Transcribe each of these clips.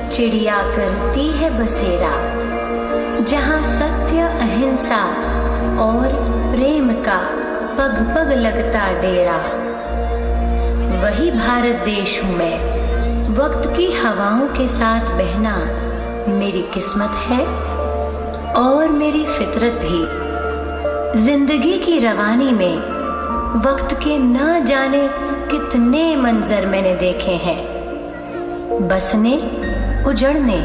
चिड़िया करती है बसेरा, जहाँ सत्य अहिंसा और प्रेम का पग पग लगता डेरा। वही भारत देश हूँ मैं, वक्त की हवाओं के साथ बहना मेरी किस्मत है और मेरी फितरत भी। जिंदगी की रवानी में वक्त के ना जाने कितने मंजर मैंने देखे हैं, बसने, उजड़ने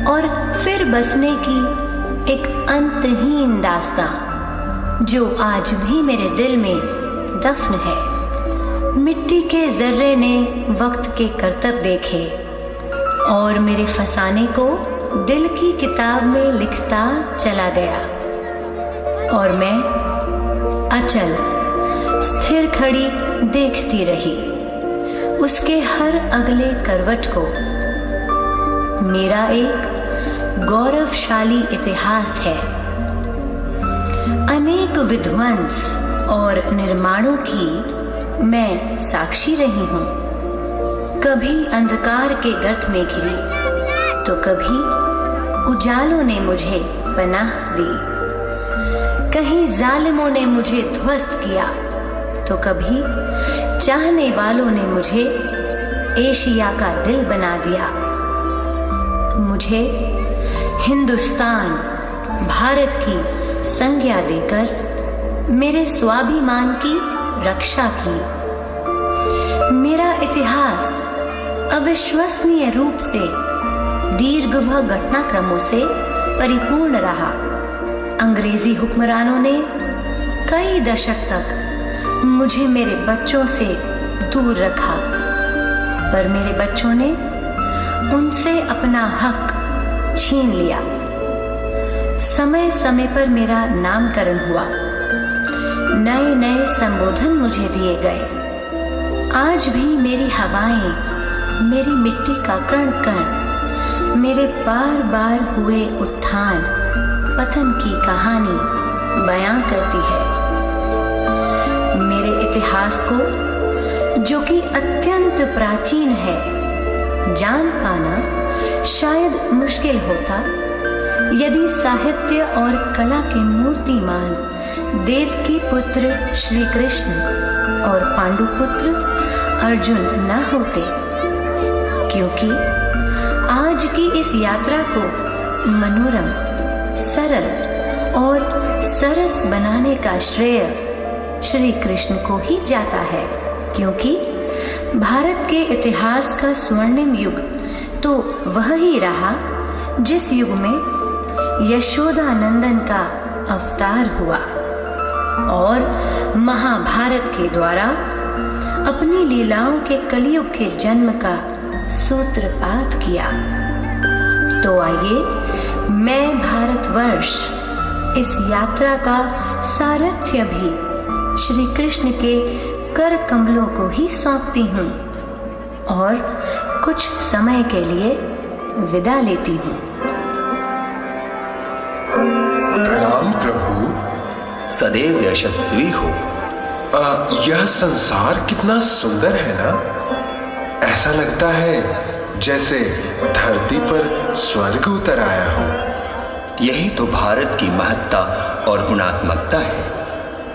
और फिर बसने की एक अंतहीन दास्तां जो आज भी मेरे दिल में दफन है। मिट्टी के जर्रे ने वक्त के करतब देखे और मेरे फसाने को दिल की किताब में लिखता चला गया, और मैं अचल स्थिर खड़ी देखती रही उसके हर अगले करवट को। मेरा एक गौरवशाली इतिहास है, अनेक विध्वंस और निर्माणों की मैं साक्षी रही हूँ। कभी अंधकार के गर्त में घिरी तो कभी उजालों ने मुझे पनाह दी। कहीं जालिमों ने मुझे ध्वस्त किया तो कभी चाहने वालों ने मुझे एशिया का दिल बना दिया। मुझे हिंदुस्तान, भारत की संज्ञा देकर मेरे स्वाभिमान की रक्षा की। मेरा इतिहास अविश्वसनीय रूप से दीर्घ घटनाक्रमों से परिपूर्ण रहा। अंग्रेजी हुक्मरानों ने कई दशक तक मुझे मेरे बच्चों से दूर रखा, पर मेरे बच्चों ने उनसे अपना हक छीन लिया। समय समय पर मेरा नामकरण हुआ, नए नए संबोधन मुझे दिए गए। आज भी मेरी हवाएं, मेरी मिट्टी का कण कण मेरे बार बार हुए उत्थान पतन की कहानी बयां करती है। मेरे इतिहास को, जो कि अत्यंत प्राचीन है, जान पाना शायद मुश्किल होता यदि साहित्य और कला के मूर्तिमान देवकी पुत्र श्री कृष्ण और पांडुपुत्र अर्जुन न होते, क्योंकि आज की इस यात्रा को मनोरम, सरल और सरस बनाने का श्रेय श्री कृष्ण को ही जाता है। क्योंकि भारत के इतिहास का स्वर्णिम युग तो वह ही रहा जिस युग में यशोदा नंदन का अवतार हुआ और महाभारत के द्वारा अपनी लीलाओं के कलयुग के जन्म का सूत्रपात किया। तो आइए मैं भारतवर्ष इस यात्रा का सारथ्य भी श्री कृष्ण के कर कमलों को ही सौंपती हूँ और कुछ समय के लिए विदा लेती हूँ। प्रणाम प्रभु। सदैव यशस्वी हो। यह संसार कितना सुंदर है ना। ऐसा लगता है जैसे धरती पर स्वर्ग उतर आया हो। यही तो भारत की महत्ता और गुणात्मकता है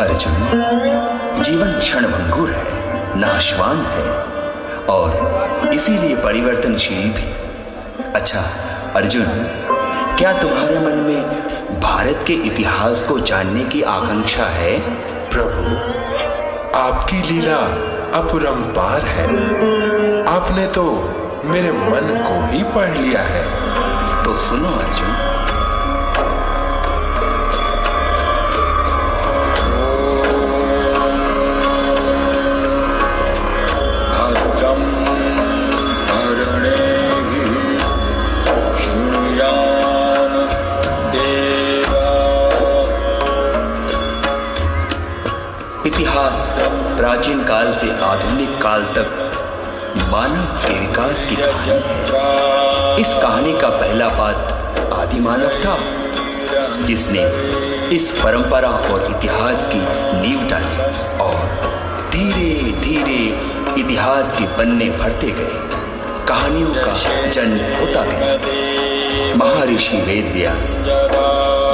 अर्जुन। जीवन क्षणभंगुर है, नाशवान है और इसीलिए परिवर्तनशील भी। अच्छा अर्जुन, क्या तुम्हारे मन में भारत के इतिहास को जानने की आकांक्षा है? प्रभु, आपकी लीला अपरंपार है। आपने तो मेरे मन को ही पढ़ लिया है। तो सुनो अर्जुन। इतिहास प्राचीन काल से आधुनिक काल तक मानव के विकास की कहानी है। इस कहानी का पहला पात्र आदि मानव था, जिसने इस परंपरा और इतिहास की नींव डाली और धीरे धीरे इतिहास के पन्ने भरते गए। कहानियों का जन्म होता गया। महर्षि वेद व्यास,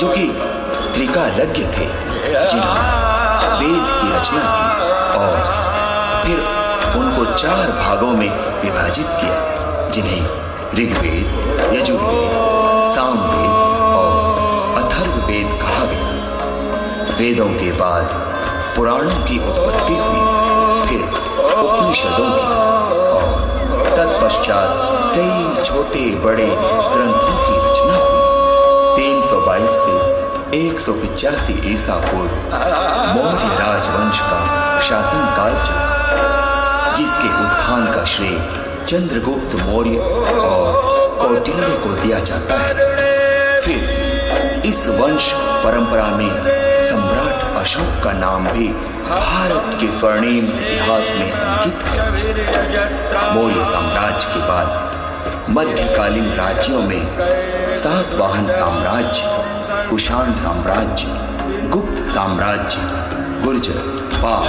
जो कि त्रिकालज्ञ थे, जिन्होंने वेद की रचना की और फिर उनको 4 भागों में विभाजित किया, जिन्हें ऋग्वेद, यजुर्वेद, सामवेद और अथर्ववेद कहा गया। वेदों के बाद पुराणों की उत्पत्ति हुई, फिर उपनिषदों की और तत्पश्चात कई छोटे बड़े ग्रंथों की रचना हुई। 322 से 185 ईसा पूर्व मौर्य राजवंश का शासनकाल चला, जिसके उत्थान का श्रेय चंद्रगुप्त मौर्य और कौटिल्य को दिया जाता है। फिर इस वंश परंपरा में सम्राट अशोक का नाम भी भारत के स्वर्णिम इतिहास में अंकित है। मौर्य साम्राज्य के बाद मध्यकालीन राज्यों में सातवाहन साम्राज्य, कुषाण साम्राज्य, गुप्त साम्राज्य, गुर्जर, पाल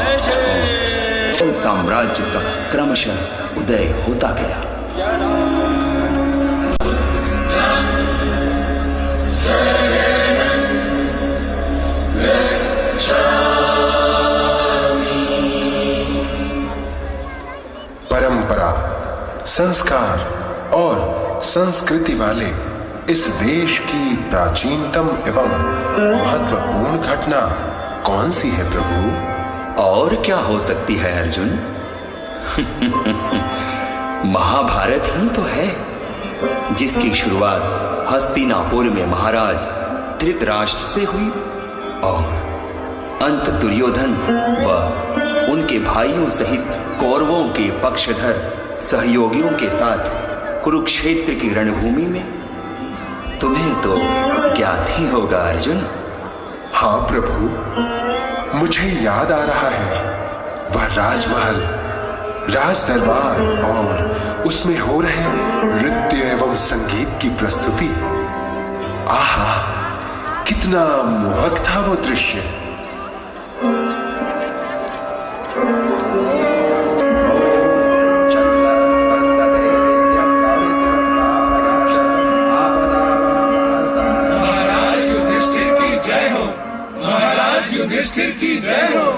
और साम्राज्य का क्रमशः उदय होता गया। परंपरा, संस्कार और संस्कृति वाले इस देश की प्राचीनतम एवं महत्वपूर्ण घटना कौन सी है प्रभु? और क्या हो सकती है अर्जुन? महाभारत ही तो है, जिसकी शुरुआत हस्तिनापुर में महाराज धृतराष्ट्र से हुई और अंत दुर्योधन व उनके भाइयों सहित कौरवों के पक्षधर सहयोगियों के साथ कुरुक्षेत्र की रणभूमि में। तुम्हें तो ज्ञात ही होगा अर्जुन। हाँ प्रभु, मुझे याद आ रहा है वह राजमहल, राज दरबार और उसमें हो रहे नृत्य एवं संगीत की प्रस्तुति। आहा, कितना मोहक था वो दृश्य। युधिष्ठिर की जय हो।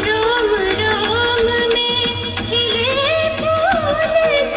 रोम रोम में खिले फूल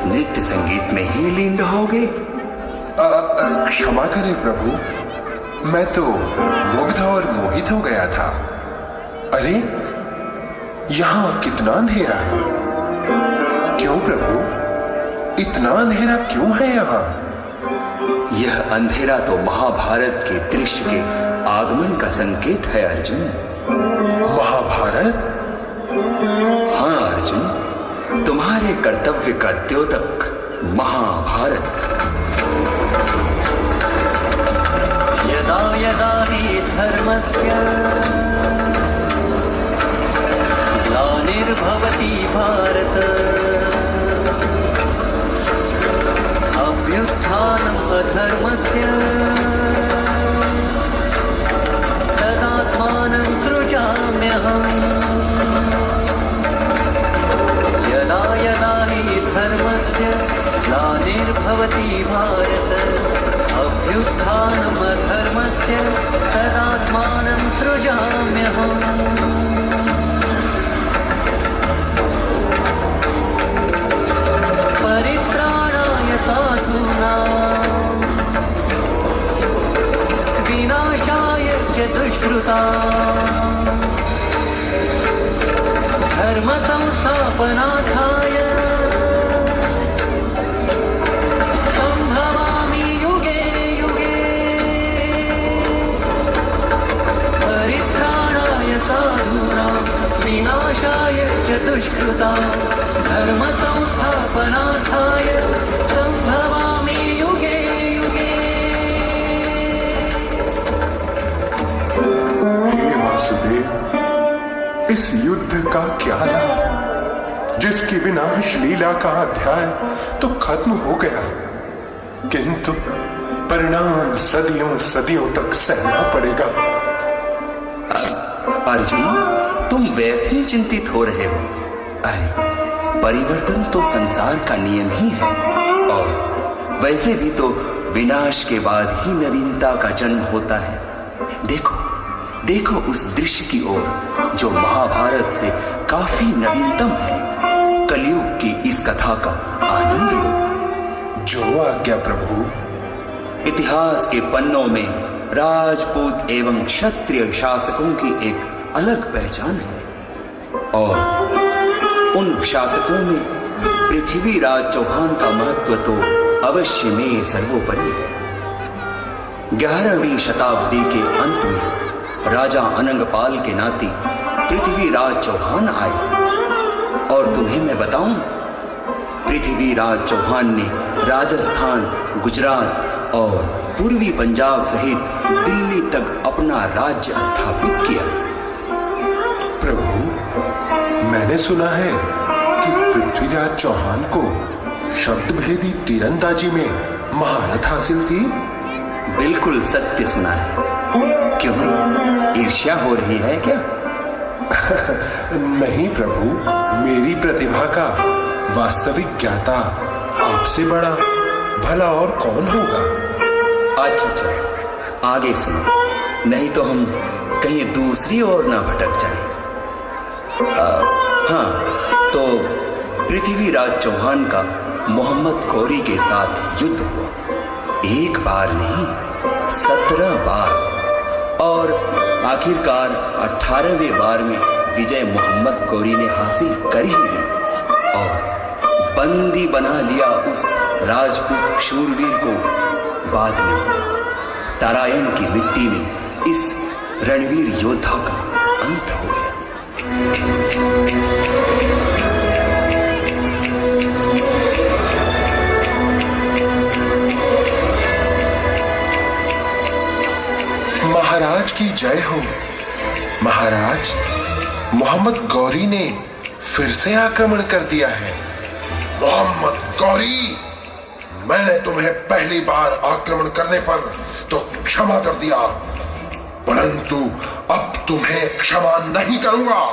नृत्य संगीत में ही लीन रहोगे? क्षमा करें प्रभु, मैं तो मुग्ध और मोहित हो गया था। अरे यहां कितना अंधेरा है। क्यों प्रभु, इतना अंधेरा क्यों है यहां? यह अंधेरा तो महाभारत के दृश्य के आगमन का संकेत है अर्जुन। महाभारत? हाँ अर्जुन, तुम्हारे कर्तव्य का द्योतक महाभारत। यदा यदा हि धर्मस्य ग्लानिर्भवति भारत अभ्युत्थानम् अधर्मस्य तदात्मानं सृजाम्यहम्। यदा यदा हि धर्मस्य ग्लानिर्भवति भारत अभ्युत्थानम् अधर्मस्य तदात्मानं सृजाम्यहम्। परित्राणाय साधूनां विनाशाय च दुष्कृतां धर्म संस्थापनार्थाय संभवामि युगे युगे। परित्राणाय साधूनां विनाशाय च दुष्कृतां धर्म संस्थापनार्थाय संभवामि युगे युगे। हे वासुदेव, इस युद्ध का क्या लाभ, जिसकी विनाश लीला का अध्याय तो खत्म हो गया, किंतु परिणाम सदियों सदियों तक सहना पड़ेगा। अर्जुन, तुम व्यर्थ ही चिंतित हो रहे हो। अरे परिवर्तन तो संसार का नियम ही है, और वैसे भी तो विनाश के बाद ही नवीनता का जन्म होता है। देखो देखो उस दृश्य की ओर जो महाभारत से काफी नवीनतम है। कलयुग की इस कथा का आनंद लो। जो आज्ञा प्रभु। इतिहास के पन्नों में राजपूत एवं क्षत्रिय शासकों की एक अलग पहचान है, और उन शासकों में पृथ्वीराज चौहान का महत्व तो अवश्य में सर्वोपरि है। 11वीं शताब्दी के अंत में राजा अनंगपाल के नाती पृथ्वीराज चौहान आए, और तुम्हें मैं बताऊं, पृथ्वीराज चौहान ने राजस्थान, गुजरात और पूर्वी पंजाब सहित दिल्ली तक अपना राज्य स्थापित किया। प्रभु, मैंने सुना है कि पृथ्वीराज चौहान को शब्दभेदी तीरंदाजी में महारत हासिल थी। बिल्कुल सत्य सुना है। क्यों, ईर्ष्या हो रही है क्या? नहीं प्रभु, मेरी प्रतिभा का वास्तविक ज्ञाता आपसे बड़ा भला और कौन होगा। अच्छा, आगे सुनो, नहीं तो हम कहीं दूसरी ओर ना भटक जाएं। हाँ, तो पृथ्वीराज चौहान का मोहम्मद गौरी के साथ युद्ध हुआ। एक बार नहीं, 17 बार, और आखिरकार 18वें बार में विजय मोहम्मद गौरी ने हासिल कर ही ली, और बंदी बना लिया उस राजपूत शूरवीर को। बाद में तारायण की मिट्टी में इस रणवीर योद्धा का अंत हो गया। महाराज की जय हो। महाराज, मोहम्मद गौरी ने फिर से आक्रमण कर दिया है। मोहम्मद गौरी, मैंने तुम्हें पहली बार आक्रमण करने पर तो क्षमा कर दिया, परंतु अब तुम्हें क्षमा नहीं करूंगा।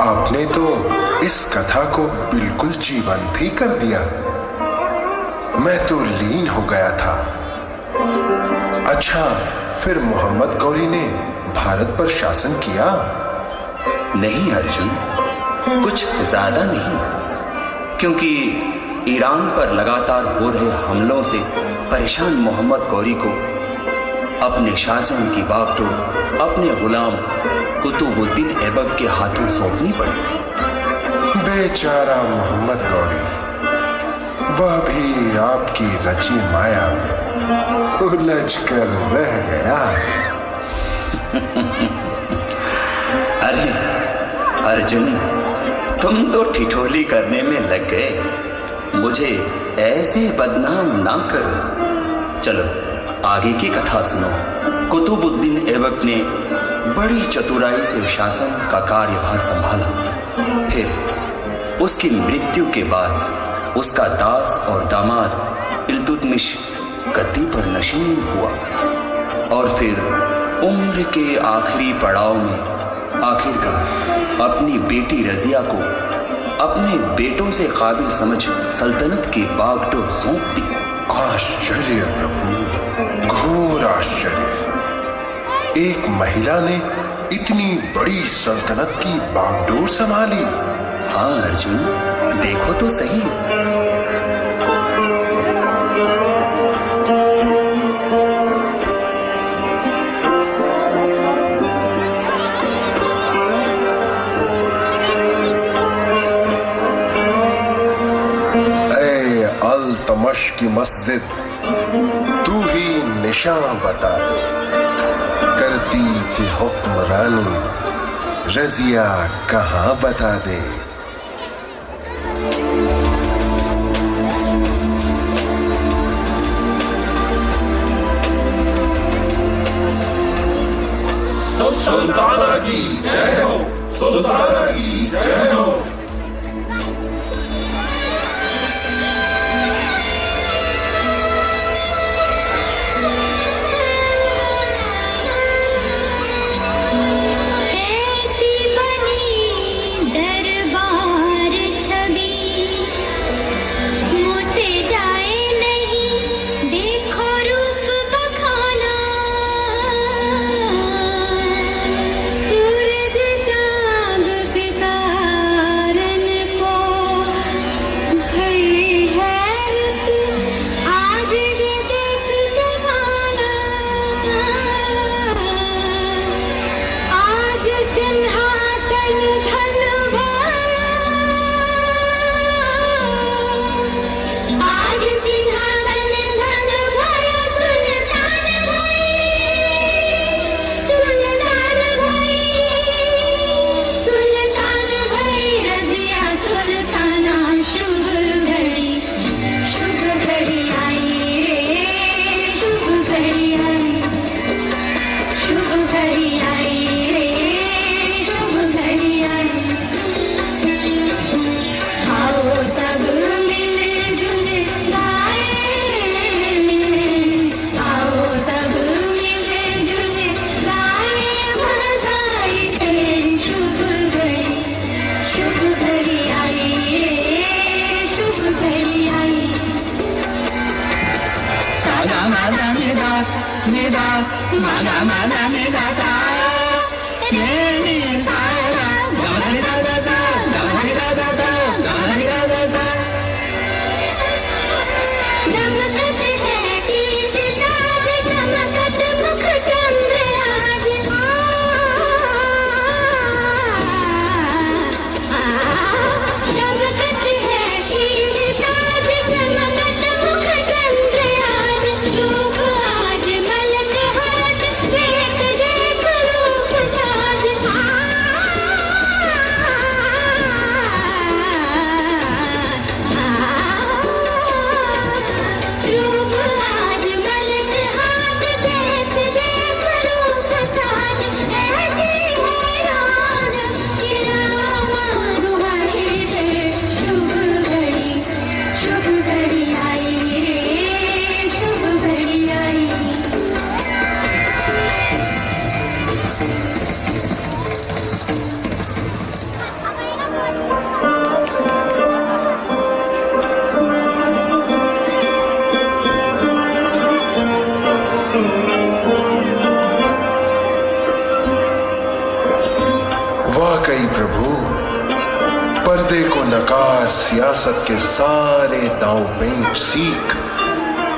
आपने तो इस कथा को बिल्कुल जीवंत ही कर दिया। मैं तो लीन हो गया था। अच्छा, फिर मोहम्मद गौरी ने भारत पर शासन किया? नहीं अर्जुन, कुछ ज्यादा नहीं, क्योंकि ईरान पर लगातार हो रहे हमलों से परेशान मोहम्मद गौरी को अपने शासन की बागडोर अपने गुलाम कुतुबुद्दीन ऐबक के हाथों सौंपनी पड़ी। बेचारा मोहम्मद गौरी, वह भी आपकी रची माया में उलझ कर रह गया। अरे अर्जुन, तुम तो ठिठोली करने में लग गए। मुझे ऐसे बदनाम ना करो। चलो आगे की कथा सुनो। कुतुबुद्दीन ऐबक ने बड़ी चतुराई से शासन का कार्यभार संभाला। फिर उसकी मृत्यु के बाद उसका दास और दामाद इल्तुतमिश गद्दी पर नशीन हुआ और फिर उम्र के आखिरी पड़ाव में आखिरकार अपनी बेटी रजिया को अपने बेटों से काबिल समझ सल्तनत की बागडोर सौंप दी। आश्चर्य प्रभु, घोर आश्चर्य। एक महिला ने इतनी बड़ी सल्तनत की बागडोर संभाली। हाँ अर्जुन, देखो तो सही। अल्तमश की मस्जिद, तू ही निशान बता दे। करती थी हुक्मरानी, रजिया कहाँ बता दे। सुल्ताना की जय हो, सुल्ताना की जय हो। वाकई प्रभु, पर्दे को नकार सियासत के सारे दांव पेंच सीख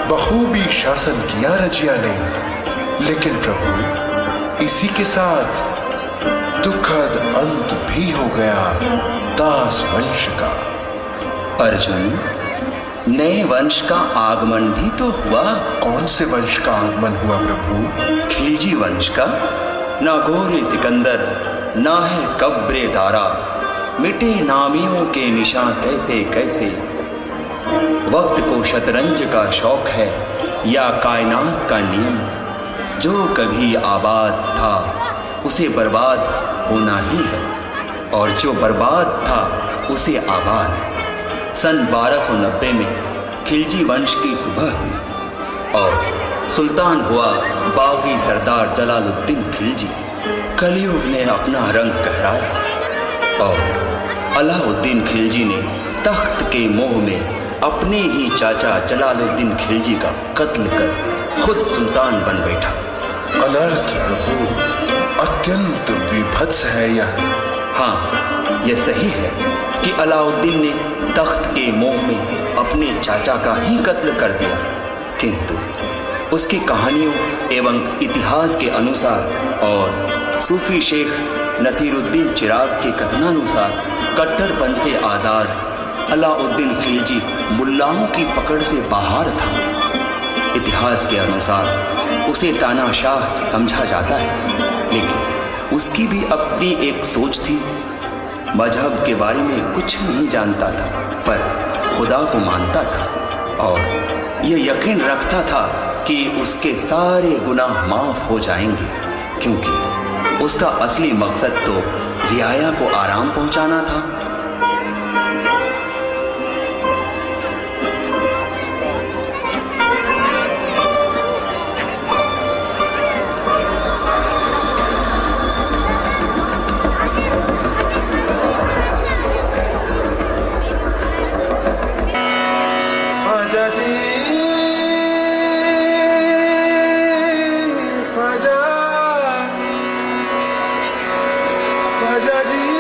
बखूबी शासन किया रजिया ने। लेकिन प्रभु, इसी के साथ दुखद अंत भी हो गया दास वंश का। अर्जुन, नए वंश का आगमन भी तो हुआ। कौन से वंश का आगमन हुआ प्रभु? खिलजी वंश का। ना घोरे सिकंदर, ना है कब्रे दारा, मिटे नामियों के निशान कैसे कैसे। वक्त को शतरंज का शौक है या कायनात का नियम, जो कभी आबाद था उसे बर्बाद होना ही है, और जो बर्बाद था उसे आबाद। सन 1290 में खिलजी वंश की सुबह हुई और सुल्तान हुआ बागी सरदार जलालुद्दीन खिलजी। कलयुग ने अपना रंग गहराया और अलाउद्दीन खिलजी ने तख्त के मोह में अपने ही चाचा जलालुद्दीन खिलजी का कत्ल कर खुद सुल्तान बन बैठा। अनर्थ प्रभु, अत्यंत विभत्स है यह। हाँ, यह सही है कि अलाउद्दीन ने तख्त के मोह में अपने चाचा का ही कत्ल कर दिया, किंतु उसकी कहानियों एवं इतिहास के अनुसार और सूफी शेख नसीरुद्दीन चिराग के कथनानुसार कट्टरपन से आज़ाद अलाउद्दीन खिलजी मुल्लाओं की पकड़ से बाहर था। इतिहास के अनुसार उसे तानाशाह समझा जाता है, लेकिन उसकी भी अपनी एक सोच थी। मजहब के बारे में कुछ नहीं जानता था, पर खुदा को मानता था और यह यकीन रखता था कि उसके सारे गुनाह माफ हो जाएंगे, क्योंकि उसका असली मकसद तो रियाया को आराम पहुंचाना था। Raja ji